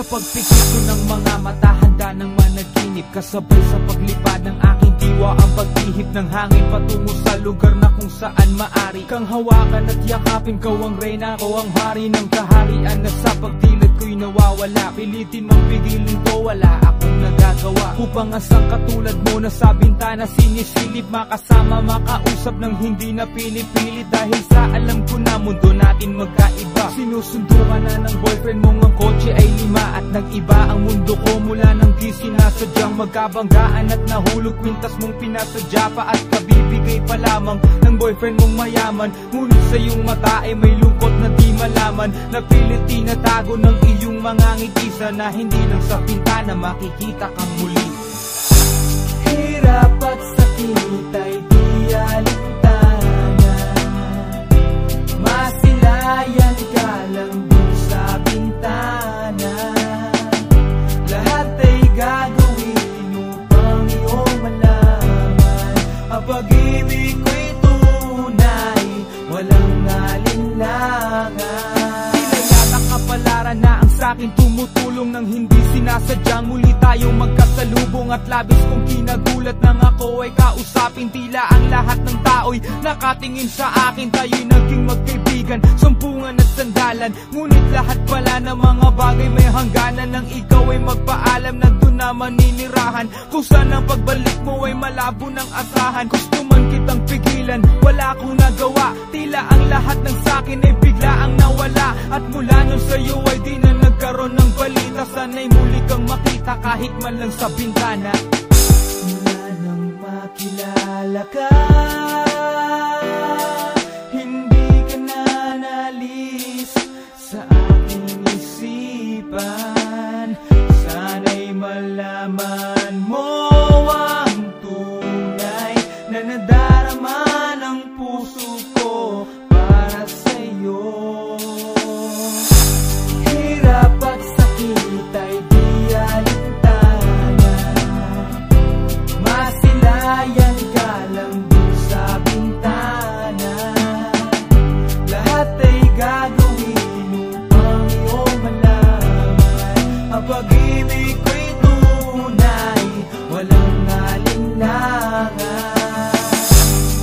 pagpikit ko ng mga mata, handa ng managinip. Kasabay sa paglipad ng aking diwa ang pag-ihip ng hangin patungo sa lugar na kung saan maari kang hawakan at yakapin. Kau ang reyna, ko ang hari ng kaharian na sa pagdilid ko'y nawawala. Pilitin mang pigilin to, wala akong nagagawa upang asang katulad mo na sa bintana sinisilip. Makasama, makausap ng hindi na pinipilit dahil sa alam ko na mundo natin magkaiba. Sinusundo ka na ng boyfriend mong ang kotse ay 5 at nag-iba ang mundo ko mula nang di sinasadyang magkabanggaan at nahulog kwintas mong pinasadya pa at kabibigay pa lamang ng boyfriend mong mayaman. Ngunit sa iyong mata ay may lungkot na di malaman, napilit tinatago ng iyong mga ngitisa na hindi lang sa pintana makikita kang muli. Hirap at sakit ay di alintana, masilayan ka lang dun sa bintana. Lahat ay gagawin upang iyong malaman ang pag-ibig ko'y tunay, walang alinlangan. Kapalaran na ang sa'kin tumutulong nang hindi sinasadyang muli tayong magkasalubong. At labis kong kinagulat nang ako ay kausapin. Tila ang lahat ng tao'y nakatingin sa akin. Tayo'y naging magkaibigan, sumpungan at sandalan. Ngunit lahat pala ng mga bagay may hangganan. Nang ikaw ay magpaalam, nandun na maninirahan. Kung saan ang pagbalik mo ay malabo ng asahan. Gusto man kitang pigilan, wala akong nagawa. Tila ang lahat ng sa'kin ay bigla ang nawala. At mula nun sa'yo ay di na nagkaroon ng balita. Sana'y muli kang makita kahit man lang sa bintana. Mula nang makilala ka, hindi ka na nalis sa aking isipan. Sana'y malaman mo ang tunay na nadarama ng puso ko para sa'yo. Hirap at sakit ay di alintana, masilayan ka lang dun sa bintana. Lahat ay gagawin upang iyong malaman ang pag-ibig ko'y tunay, walang alinlangan.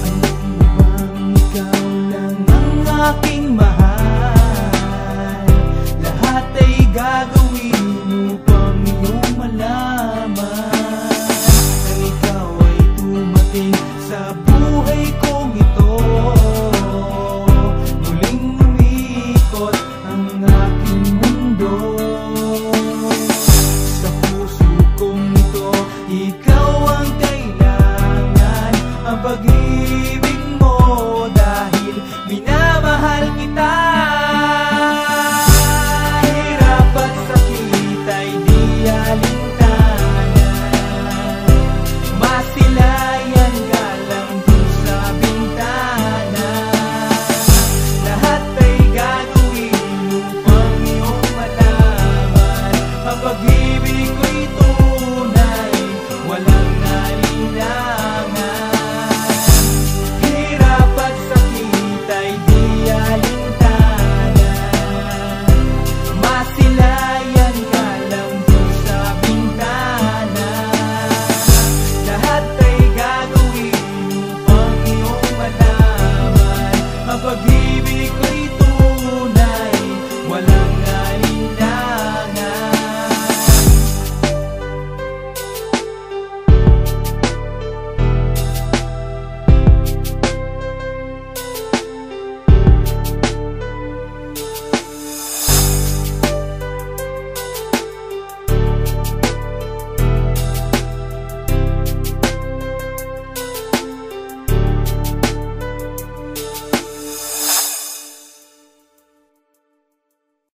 Alam mo bang ikaw lang ang aking mahal? Lahat ay gagawin upang iyong malaman na ikaw ay dumating sa buhay kong ito. Muling umikot ang aking mundo. Sa puso kong ito, ikaw ang kailangan, ang pag